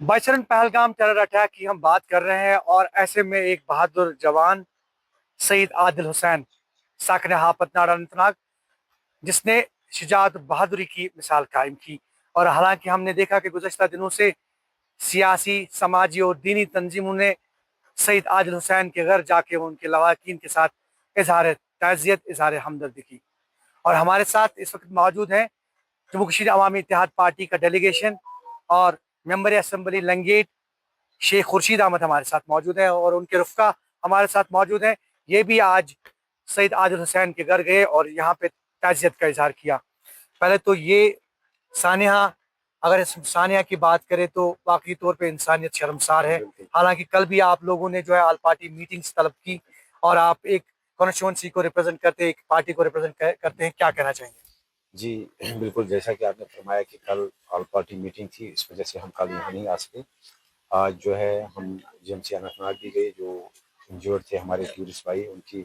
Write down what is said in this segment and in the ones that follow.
बाइसरन Pahalgam terror attack की हम बात कर रहे हैं और ऐसे में एक बहादुर जवान सईद आदिल हुसैन साकन हापतनाड़ा अनंतनाग जिसने शुजात बहादुरी की मिसाल कायम की। और हालांकि हमने देखा कि गुज़श्ता दिनों से सियासी समाजी और दीनी तंजीमों ने सईद आदिल हुसैन के घर जाके उनके लवाकिन के साथ इजहार ताज़ियत इजहार हमदर्दी की। और हमारे साथ इस वक्त मौजूद हैं जम्मू कश्मीर अवामी इत्तेहाद पार्टी का डेलीगेशन और मेंबर असम्बली लंगेट शेख खुर्शीद अहमद हमारे साथ मौजूद है और उनके रुफ़का हमारे साथ मौजूद हैं। ये भी आज सईद आदिल हुसैन के घर गए और यहाँ पे ताज़ियत का इजहार किया। पहले तो ये सानिया, अगर इस सानिया की बात करें तो वाकई तौर पे इंसानियत शर्मसार है। हालांकि कल भी आप लोगों ने जो है आल पार्टी मीटिंग्स तलब की और आप एक कॉन्स्टिट्यूंसी को रिप्रेजेंट करते हैं, एक पार्टी को रिप्रेजेंट करते हैं, क्या कहना चाहेंगे? जी, बिल्कुल जैसा कि आपने फरमाया कि कल ऑल पार्टी मीटिंग थी, इस वजह से हम कल यहाँ नहीं आ सके। आज जो है हम जीएमसी अनंतनाग भी गए, जो इंजर्ड थे हमारे टूरिस्ट भाई, उनकी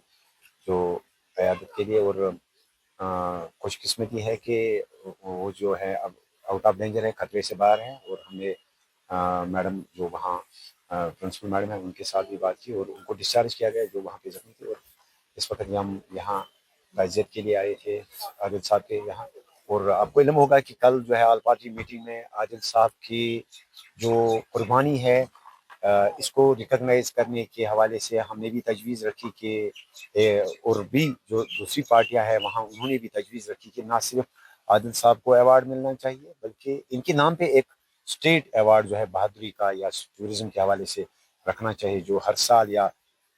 जो क़यादत के लिए। और खुशकिस्मती है कि वो जो है अब आउट ऑफ डेंजर है, खतरे से बाहर है। और हमने मैडम जो वहाँ प्रिंसिपल मैडम है उनके साथ भी बात की और उनको डिस्चार्ज किया गया जो वहाँ पे जख्मी थे। और इस वक्त हम यहाँ ताज़ियत के लिए आए थे आदिल साहब के यहाँ। और आपको इल्म होगा कि कल जो है ऑल पार्टी मीटिंग में आदिल साहब की जो कुर्बानी है, इसको रिकग्नाइज करने के हवाले से हमने भी तजवीज़ रखी कि और भी जो दूसरी पार्टियां हैं वहाँ उन्होंने भी तजवीज़ रखी कि ना सिर्फ आदिल साहब को अवार्ड मिलना चाहिए बल्कि इनके नाम पे एक स्टेट अवार्ड जो है बहादुरी का या टूरिज्म के हवाले से रखना चाहिए, जो हर साल या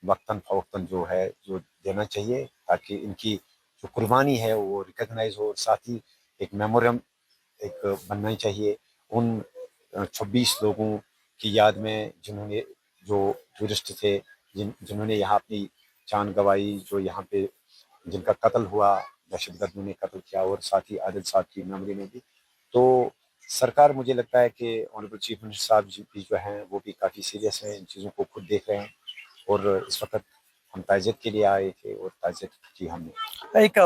वक्तन फवक्तन जो है जो देना चाहिए, ताकि इनकी जो कुर्बानी है वो रिकग्नाइज हो। और साथ ही एक मेमोरियम एक बनना चाहिए उन 26 लोगों की याद में जिन्होंने जो टूरिस्ट थे, जिन्होंने यहाँ अपनी जान गंवाई, जो यहाँ पे जिनका कत्ल हुआ, दहशतगर्दों ने कत्ल किया। और साथ ही आदिल साहब की मेमोरी में भी तो सरकार, मुझे लगता है कि ऑनरेबल चीफ मिनिस्टर साहब जी भी जो हैं वो भी काफ़ी सीरियस हैं, इन चीज़ों को खुद देख रहे हैं। और इस वक्त हम ताज़ियत के लिए आए थे और ताज़ियत की हमने। एक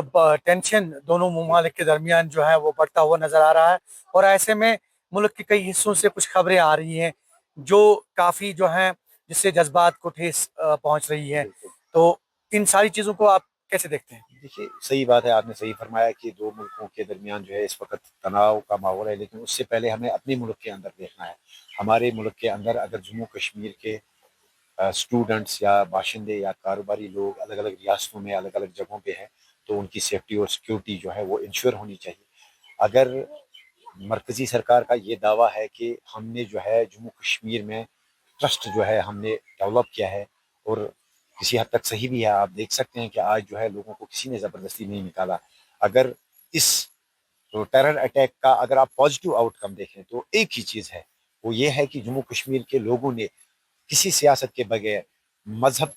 टेंशन दोनों ममालिक के दरमियान जो है वो बढ़ता हुआ नजर आ रहा है और ऐसे में मुल्क के कई हिस्सों से कुछ खबरें आ रही हैं जो काफ़ी जो हैं जिससे जज्बात को ठेस पहुंच रही है। बिल्कुल। तो इन सारी चीज़ों को आप कैसे देखते हैं? देखिए, सही बात है, आपने सही फरमाया कि दो मुल्कों के दरमियान जो है इस वक्त तनाव का माहौल है, लेकिन उससे पहले हमें अपने मुल्क के अंदर देखना है। हमारे मुल्क के अंदर अगर जम्मू कश्मीर के स्टूडेंट्स या बाशिंदे या कारोबारी लोग अलग अलग रियासतों में अलग अलग जगहों पे हैं, तो उनकी सेफ्टी और सिक्योरिटी जो है वो इंश्योर होनी चाहिए। अगर मरकजी सरकार का ये दावा है कि हमने जो है जम्मू कश्मीर में ट्रस्ट जो है हमने डेवलप किया है, और किसी हद तक सही भी है, आप देख सकते हैं कि आज जो है लोगों को किसी ने ज़बरदस्ती नहीं निकाला। अगर इस तो टेरर अटैक का अगर आप पॉजिटिव आउटकम देखें तो एक ही चीज़ है, वो ये है कि जम्मू कश्मीर के लोगों ने किसी सियासत के बगैर, मजहब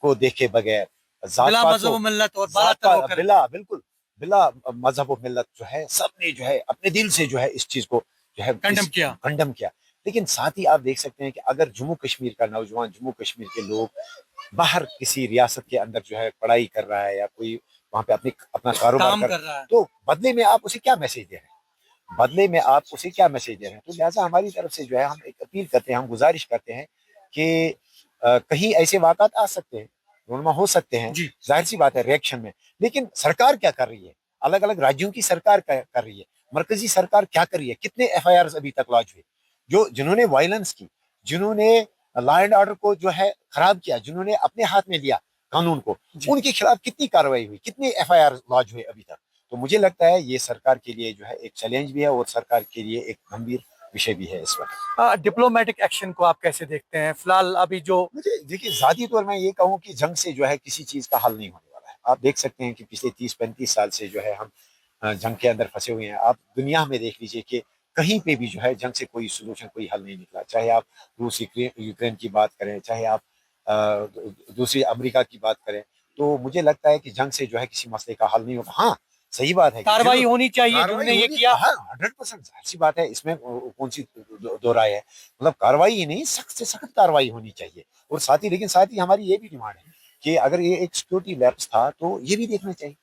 को देखे बगैर, जात बिला पात मजहब को व मिल्लत और जात बाला पात होकर बिला बिल्कुल बिला मजहब और मिल्लत जो है सब ने जो है अपने दिल से जो है इस चीज को जो है कंडम इस किया। कंडम किया। लेकिन साथ ही आप देख सकते हैं कि अगर जम्मू कश्मीर का नौजवान, जम्मू कश्मीर के लोग बाहर किसी रियासत के अंदर जो है पढ़ाई कर रहा है या कोई वहां पे अपनी अपना कारोबार काम कर, कर रहा है। तो बदले में आप उसे क्या मैसेज दे रहे हैं? बदले में आप उसे क्या मैसेज दे रहे हैं? तो लिहाजा हमारी तरफ से जो है हम एक अपील करते हैं, हम गुजारिश करते हैं कि कहीं ऐसे वाकत आ सकते हैं, रोनमा हो सकते हैं, जी। जाहिर सी बात है रिएक्शन में। लेकिन सरकार क्या कर रही है? अलग अलग राज्यों की सरकार क्या कर रही है? मरकजी सरकार क्या कर रही है? कितने एफआईआर अभी तक लॉन्च हुए? जो जिन्होंने वायलेंस की, जिन्होंने लॉ एंड ऑर्डर को जो है खराब किया, जिन्होंने अपने हाथ में लिया कानून को, जी। उनके खिलाफ कितनी कार्रवाई हुई, कितने एफआईआर लॉन्च हुए अभी तक? तो मुझे लगता है ये सरकार के लिए जो है एक चैलेंज भी है और सरकार के लिए एक गंभीर विषय भी है इस वक्त। डिप्लोमेटिक एक्शन को आप कैसे देखते हैं फिलहाल अभी जो? मुझे देखिए, जाती तौर मैं ये कहूँ कि जंग से जो है किसी चीज़ का हल नहीं होने वाला है। आप देख सकते हैं कि पिछले 30-35 साल से जो है हम जंग के अंदर फंसे हुए हैं। आप दुनिया में देख लीजिए कि कहीं पे भी जो है जंग से कोई सोल्यूशन, कोई हल नहीं निकला। चाहे आप रूस यूक्रेन की बात करें, चाहे आप दूसरी अमेरिका की बात करें, तो मुझे लगता है कि जंग से जो है किसी मसले का हल नहीं होगा। हाँ, सही बात है कि कार्रवाई होनी चाहिए, कार्रवाई जिनने ये होनी, किया। हाँ 100% जाहिर सी बात है, इसमें कौन सी दो राय है। मतलब कार्रवाई ही नहीं, सख्त से सख्त कार्रवाई होनी चाहिए। और साथ ही, लेकिन साथ ही हमारी ये भी डिमांड है कि अगर ये एक सिक्योरिटी लैप्स था तो ये भी देखना चाहिए।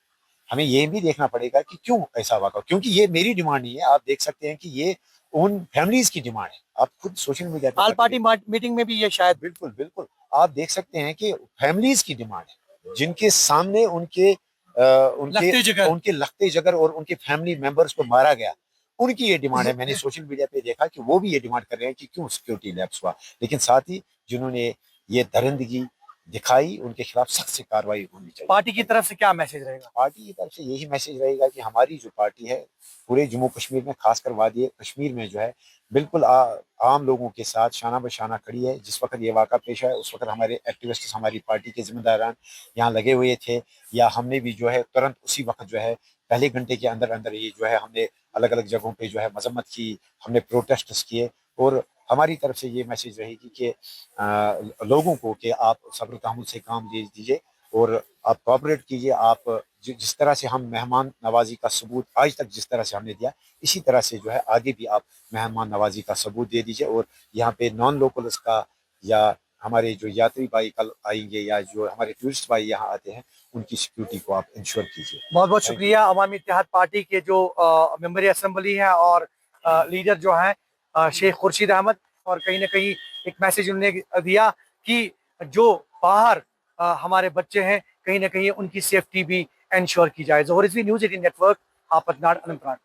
हमें ये भी देखना पड़ेगा कि क्यों ऐसा हुआ, क्योंकि ये मेरी डिमांड नहीं है। आप देख सकते हैं कि ये उन फैमिलीज की डिमांड है। आप खुद सोशल मीडिया पे ऑल पार्टी मीटिंग में भी ये शायद बिल्कुल बिल्कुल आप देख सकते हैं कि फैमिलीज की डिमांड है, जिनके सामने उनके लगते जिगर। उनके लखते जगर और उनके फैमिली मेंबर्स को मारा गया, उनकी ये डिमांड है। मैंने सोशल मीडिया पे देखा कि वो भी ये डिमांड कर रहे हैं कि क्यों सिक्योरिटी लैप्स हुआ, लेकिन साथ ही जिन्होंने ये दरिंदगी दिखाई उनके खिलाफ सख्त से कार्रवाई होनी चाहिए। पार्टी की तरफ से क्या मैसेज रहेगा? पार्टी की तरफ से यही मैसेज रहेगा कि हमारी जो पार्टी है पूरे जम्मू कश्मीर में, खासकर वादी कश्मीर में जो है बिल्कुल आम लोगों के साथ शाना बशाना खड़ी है। जिस वक्त ये वाक़ा पेश आया उस वक्त हमारे एक्टिविस्ट, हमारी पार्टी के जिम्मेदारान यहाँ लगे हुए थे, या हमने भी जो है तुरंत उसी वक्त जो है पहले घंटे के अंदर अंदर ही जो है हमने अलग अलग जगहों पे जो है मजम्मत की, हमने प्रोटेस्ट किए। और हमारी तरफ से ये मैसेज रहेगी कि लोगों को कि आप सब्र तहम्मुल से काम ले दीजिए और आप कोऑपरेट कीजिए। आप जिस तरह से हम मेहमान नवाजी का सबूत आज तक जिस तरह से हमने दिया, इसी तरह से जो है आगे भी आप मेहमान नवाजी का सबूत दे दीजिए। और यहाँ पे नॉन लोकल्स का, या हमारे जो यात्री भाई कल आएंगे, या जो हमारे टूरिस्ट भाई यहाँ आते हैं, उनकी सिक्योरिटी को आप इंश्योर कीजिए। बहुत बहुत शुक्रिया। अवामी इत्तेहाद पार्टी के जो मेंबर असेंबली हैं और लीडर जो हैं शेख खुर्शीद अहमद, और कहीं ना कहीं एक मैसेज उन्होंने दिया कि जो बाहर हमारे बच्चे हैं कहीं ना कहीं उनकी सेफ्टी भी इंश्योर की जाए। ज़ोहर रिजवी, न्यूज़ 18 नेटवर्क, आपतनाड, अनंतनाग।